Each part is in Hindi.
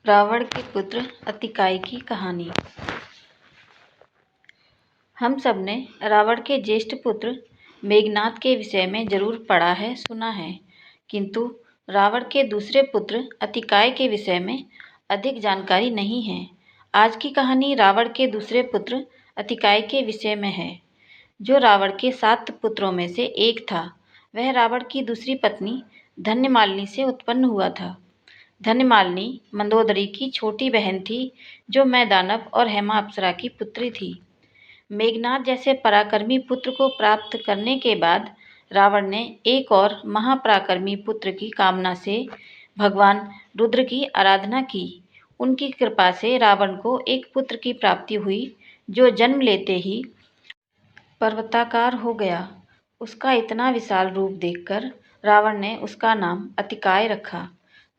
रावण के पुत्र अतिकाय की कहानी। हम सब ने रावण के ज्येष्ठ पुत्र मेघनाद के विषय में जरूर पढ़ा है, सुना है, किंतु रावण के दूसरे पुत्र अतिकाय के विषय में अधिक जानकारी नहीं है। आज की कहानी रावण के दूसरे पुत्र अतिकाय के विषय में है, जो रावण के 7 पुत्रों में से एक था। वह रावण की दूसरी पत्नी धन्यमालिनी से उत्पन्न हुआ था। धन्यमालिनी मंदोदरी की छोटी बहन थी, जो मैदानव और हेमा अप्सरा की पुत्री थी। मेघनाद जैसे पराक्रमी पुत्र को प्राप्त करने के बाद रावण ने एक और महापराक्रमी पुत्र की कामना से भगवान रुद्र की आराधना की। उनकी कृपा से रावण को एक पुत्र की प्राप्ति हुई, जो जन्म लेते ही पर्वताकार हो गया। उसका इतना विशाल रूप देखकर रावण ने उसका नाम अतिकाय रखा।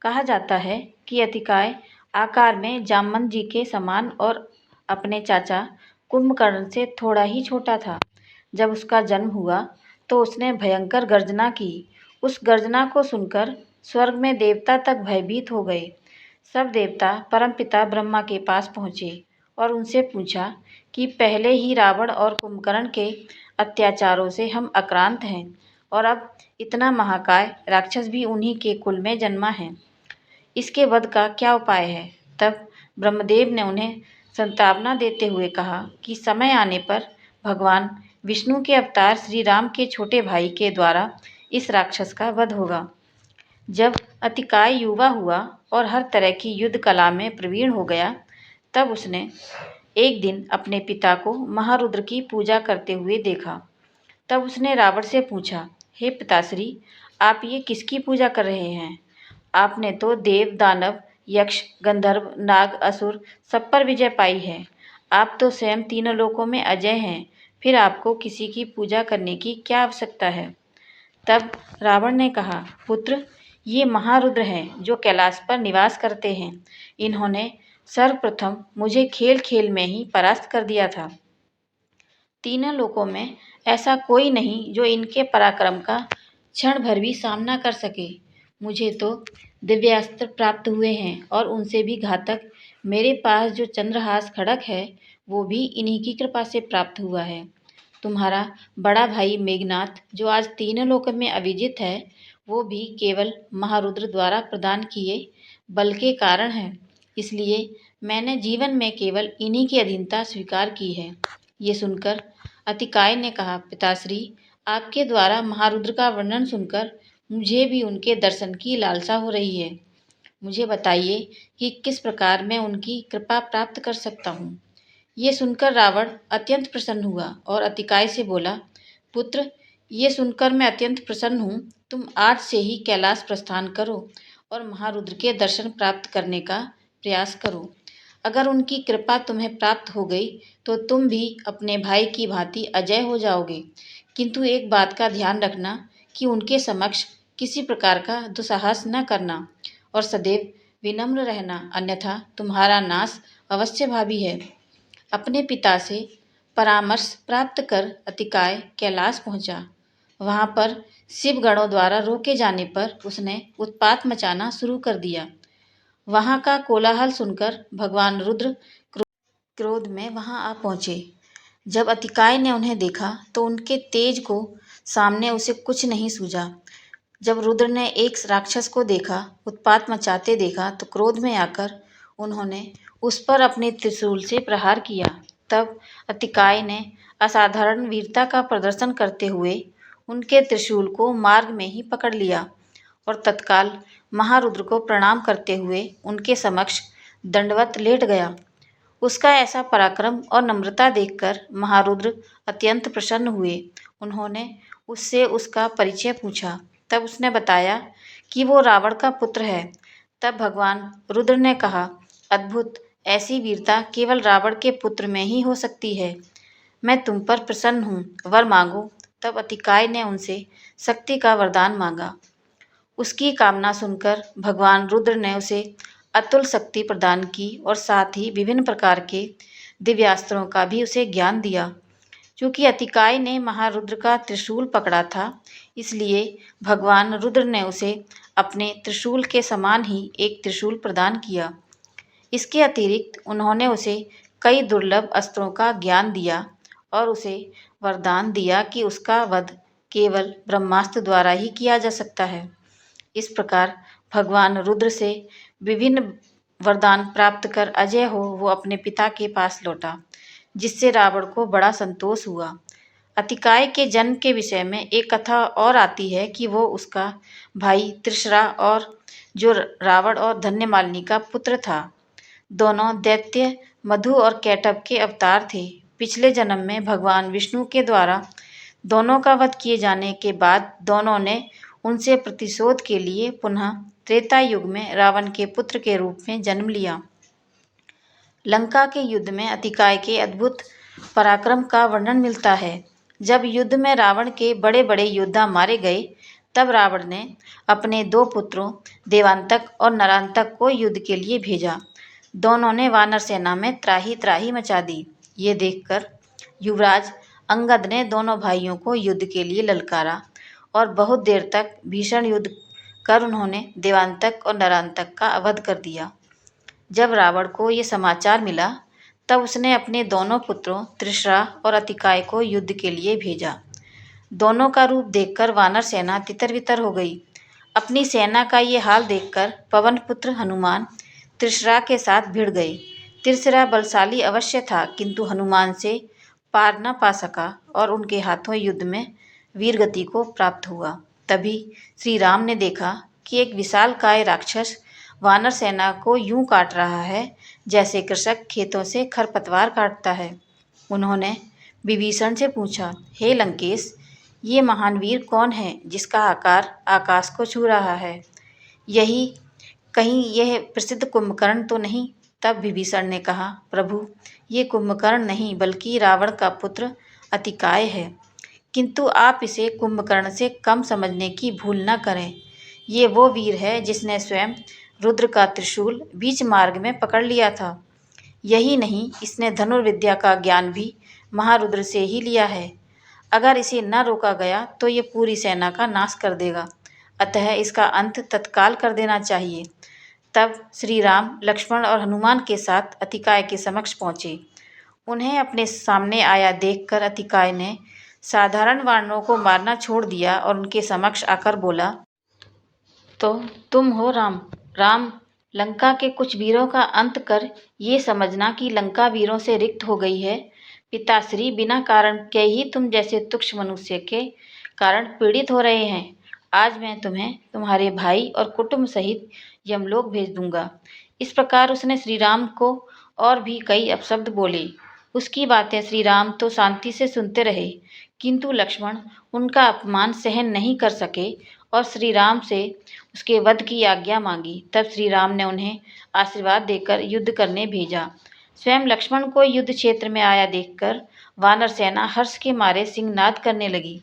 कहा जाता है कि अतिकाय आकार में जामवंत जी के समान और अपने चाचा कुंभकर्ण से थोड़ा ही छोटा था। जब उसका जन्म हुआ तो उसने भयंकर गर्जना की। उस गर्जना को सुनकर स्वर्ग में देवता तक भयभीत हो गए। सब देवता परमपिता ब्रह्मा के पास पहुँचे और उनसे पूछा कि पहले ही रावण और कुंभकर्ण के अत्याचारों से हम आक्रांत हैं, और अब इतना महाकाय राक्षस भी उन्हीं के कुल में जन्मा है। इसके वध का क्या उपाय है? तब ब्रह्मदेव ने उन्हें संतावना देते हुए कहा कि समय आने पर भगवान विष्णु के अवतार श्री राम के छोटे भाई के द्वारा इस राक्षस का वध होगा। जब अतिकाय युवा हुआ और हर तरह की युद्ध कला में प्रवीण हो गया, तब उसने एक दिन अपने पिता को महारुद्र की पूजा करते हुए देखा। तब उसने रावण से पूछा, हे पिताश्री, आप ये किसकी पूजा कर रहे हैं? आपने तो देव, दानव, यक्ष, गंधर्व, नाग, असुर सब पर विजय पाई है। आप तो स्वयं तीनों लोकों में अजय हैं, फिर आपको किसी की पूजा करने की क्या आवश्यकता है? तब रावण ने कहा, पुत्र, ये महारुद्र हैं जो कैलाश पर निवास करते हैं। इन्होंने सर्वप्रथम मुझे खेल खेल में ही परास्त कर दिया था। तीनों लोकों में ऐसा कोई नहीं जो इनके पराक्रम का क्षण भर भी सामना कर सके। मुझे तो दिव्यास्त्र प्राप्त हुए हैं, और उनसे भी घातक मेरे पास जो चंद्रहास खड्ग है, वो भी इन्हीं की कृपा से प्राप्त हुआ है। तुम्हारा बड़ा भाई मेघनाद, जो आज तीनों लोक में अविजित है, वो भी केवल महारुद्र द्वारा प्रदान किए बल के कारण है। इसलिए मैंने जीवन में केवल इन्हीं की अधीनता स्वीकार की है। ये सुनकर अतिकाय ने कहा, पिताश्री, आपके द्वारा महारुद्र का वर्णन सुनकर मुझे भी उनके दर्शन की लालसा हो रही है। मुझे बताइए कि किस प्रकार मैं उनकी कृपा प्राप्त कर सकता हूँ। ये सुनकर रावण अत्यंत प्रसन्न हुआ और अतिकाय से बोला, पुत्र, ये सुनकर मैं अत्यंत प्रसन्न हूँ। तुम आज से ही कैलाश प्रस्थान करो और महारुद्र के दर्शन प्राप्त करने का प्रयास करो। अगर उनकी कृपा तुम्हें प्राप्त हो गई तो तुम भी अपने भाई की भांति अजय हो जाओगे। किंतु एक बात का ध्यान रखना कि उनके समक्ष किसी प्रकार का दुस्साहस न करना और सदैव विनम्र रहना, अन्यथा तुम्हारा नाश अवश्य भावी है। अपने पिता से परामर्श प्राप्त कर अतिकाय कैलाश पहुंचा। वहां पर शिव गणों द्वारा रोके जाने पर उसने उत्पात मचाना शुरू कर दिया। वहां का कोलाहल सुनकर भगवान रुद्र क्रोध में वहां आ पहुंचे। जब अतिकाय ने उन्हें देखा तो उनके तेज को सामने उसे कुछ नहीं सूझा। जब रुद्र ने एक राक्षस को देखा, उत्पात मचाते देखा, तो क्रोध में आकर उन्होंने उस पर अपने त्रिशूल से प्रहार किया। तब अतिकाय ने असाधारण वीरता का प्रदर्शन करते हुए उनके त्रिशूल को मार्ग में ही पकड़ लिया और तत्काल महारुद्र को प्रणाम करते हुए उनके समक्ष दंडवत लेट गया। उसका ऐसा पराक्रम और नम्रता देखकर महारुद्र अत्यंत प्रसन्न हुए। उन्होंने उससे उसका परिचय पूछा। तब उसने बताया कि वो रावण का पुत्र है। तब भगवान रुद्र ने कहा, अद्भुत, ऐसी वीरता केवल रावण के पुत्र में ही हो सकती है। मैं तुम पर प्रसन्न हूँ, वर मांगो। तब अतिकाय ने उनसे शक्ति का वरदान मांगा। उसकी कामना सुनकर भगवान रुद्र ने उसे अतुल शक्ति प्रदान की और साथ ही विभिन्न प्रकार के दिव्यास्त्रों का भी उसे ज्ञान दिया। क्योंकि अतिकाय ने महारुद्र का त्रिशूल पकड़ा था, इसलिए भगवान रुद्र ने उसे अपने त्रिशूल के समान ही एक त्रिशूल प्रदान किया। इसके अतिरिक्त उन्होंने उसे कई दुर्लभ अस्त्रों का ज्ञान दिया और उसे वरदान दिया कि उसका वध केवल ब्रह्मास्त्र द्वारा ही किया जा सकता है। इस प्रकार भगवान रुद्र से विभिन्न वरदान प्राप्त कर अजय हो वो अपने पिता के पास लौटा, जिससे रावण को बड़ा संतोष हुआ। अतिकाय के जन्म के विषय में एक कथा और आती है कि वो उसका भाई त्रिशरा और जो रावण और धन्यमालिनी का पुत्र था, दोनों दैत्य मधु और कैटभ के अवतार थे। पिछले जन्म में भगवान विष्णु के द्वारा दोनों का वध किए जाने के बाद दोनों ने उनसे प्रतिशोध के लिए पुनः त्रेता युग में रावण के पुत्र के रूप में जन्म लिया। लंका के युद्ध में अतिकाय के अद्भुत पराक्रम का वर्णन मिलता है। जब युद्ध में रावण के बड़े बड़े योद्धा मारे गए, तब रावण ने अपने दो पुत्रों देवांतक और नरांतक को युद्ध के लिए भेजा। दोनों ने वानर सेना में त्राही त्राही मचा दी। ये देखकर युवराज अंगद ने दोनों भाइयों को युद्ध के लिए ललकारा और बहुत देर तक भीषण युद्ध कर उन्होंने देवांतक और नरांतक का वध कर दिया। जब रावण को ये समाचार मिला, तब उसने अपने दोनों पुत्रों त्रिशरा और अतिकाय को युद्ध के लिए भेजा। दोनों का रूप देखकर वानर सेना तितर बितर हो गई। अपनी सेना का ये हाल देखकर पवन पुत्र हनुमान त्रिशरा के साथ भिड़ गए। त्रिशरा बलशाली अवश्य था, किंतु हनुमान से पार न पा सका और उनके हाथों युद्ध में वीरगति को प्राप्त हुआ। तभी श्री राम ने देखा कि एक विशालकाय राक्षस वानर सेना को यूं काट रहा है जैसे कृषक खेतों से खरपतवार काटता है। उन्होंने विभीषण से पूछा, हे लंकेश, ये महान वीर कौन है जिसका आकार आकाश को छू रहा है? यही कहीं यह प्रसिद्ध कुंभकर्ण तो नहीं? तब विभीषण ने कहा, प्रभु, ये कुंभकर्ण नहीं बल्कि रावण का पुत्र अतिकाय है, किंतु आप इसे कुंभकर्ण से कम समझने की भूल न करें। ये वो वीर है जिसने स्वयं रुद्र का त्रिशूल बीच मार्ग में पकड़ लिया था। यही नहीं, इसने धनुर्विद्या का ज्ञान भी महारुद्र से ही लिया है। अगर इसे न रोका गया तो ये पूरी सेना का नाश कर देगा, अतः इसका अंत तत्काल कर देना चाहिए। तब श्री राम, लक्ष्मण और हनुमान के साथ अतिकाय के समक्ष पहुँचे। उन्हें अपने सामने आया देखकर अतिकाय ने साधारण वानरों को मारना छोड़ दिया और उनके समक्ष आकर बोला, तो तुम हो राम? राम, लंका के कुछ वीरों का अंत कर ये समझना कि लंका वीरों से रिक्त हो गई है। पिताश्री बिना कारण के ही तुम जैसे तुच्छ मनुष्य के कारण पीड़ित हो रहे हैं। आज मैं तुम्हें तुम्हारे भाई और कुटुंब सहित यमलोक भेज दूंगा। इस प्रकार उसने श्री राम को और भी कई अपशब्द बोले। उसकी बातें श्री राम तो शांति से सुनते रहे, किंतु लक्ष्मण उनका अपमान सहन नहीं कर सके और श्री राम से उसके वध की आज्ञा मांगी। तब श्री राम ने उन्हें आशीर्वाद देकर युद्ध करने भेजा। स्वयं लक्ष्मण को युद्ध क्षेत्र में आया देखकर वानर सेना हर्ष के मारे सिंहनाद करने लगी।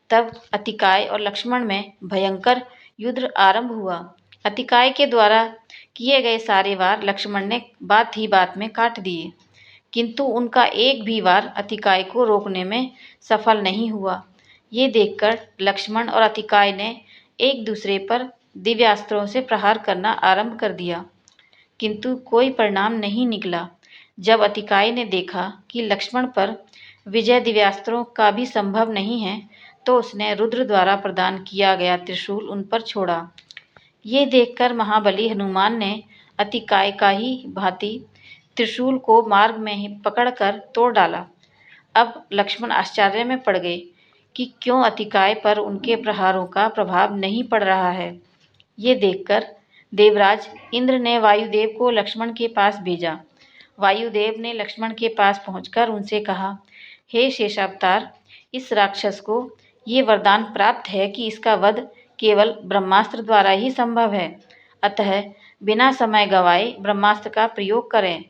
तब अतिकाय और लक्ष्मण में भयंकर युद्ध आरंभ हुआ। अतिकाय के द्वारा किए गए सारे वार लक्ष्मण ने बात ही बात में काट दिए, किंतु उनका एक भी वार अतिकाय को रोकने में सफल नहीं हुआ। ये देखकर लक्ष्मण और अतिकाय ने एक दूसरे पर दिव्यास्त्रों से प्रहार करना आरंभ कर दिया, किंतु कोई परिणाम नहीं निकला। जब अतिकाय ने देखा कि लक्ष्मण पर विजय दिव्यास्त्रों का भी संभव नहीं है, तो उसने रुद्र द्वारा प्रदान किया गया त्रिशूल उन पर छोड़ा। ये देखकर महाबली हनुमान ने अतिकाय का ही भांति त्रिशूल को मार्ग में ही पकड़कर तोड़ डाला। अब लक्ष्मण आश्चर्य में पड़ गए कि क्यों अतिकाय पर उनके प्रहारों का प्रभाव नहीं पड़ रहा है। ये देखकर देवराज इंद्र ने वायुदेव को लक्ष्मण के पास भेजा। वायुदेव ने लक्ष्मण के पास पहुंचकर उनसे कहा, हे शेषावतार, इस राक्षस को ये वरदान प्राप्त है कि इसका वध केवल ब्रह्मास्त्र द्वारा ही संभव है, अतः बिना समय गंवाए ब्रह्मास्त्र का प्रयोग करें।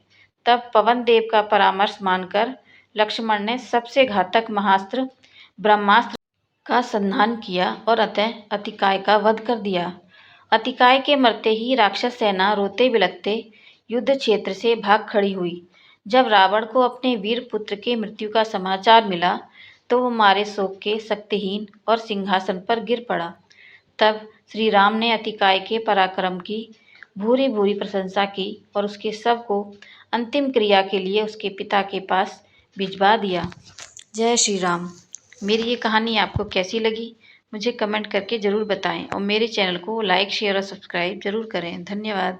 तब पवन देव का परामर्श मानकर लक्ष्मण ने सबसे घातक महास्त्र ब्रह्मास्त्र का संधान किया और अतः अतिकाय का वध कर दिया। अतिकाय के मरते ही राक्षस सेना रोते बिलखते युद्ध क्षेत्र से भाग खड़ी हुई। जब रावण को अपने वीर पुत्र के मृत्यु का समाचार मिला, तो वो मारे शोक के शक्तिहीन और सिंहासन पर गिर पड़ा। तब श्री राम ने अतिकाय के पराक्रम की भूरी भूरी प्रशंसा की और उसके शव को अंतिम क्रिया के लिए उसके पिता के पास भिजवा दिया। जय श्री राम। मेरी ये कहानी आपको कैसी लगी मुझे कमेंट करके ज़रूर बताएं और मेरे चैनल को लाइक शेयर और सब्सक्राइब ज़रूर करें। धन्यवाद।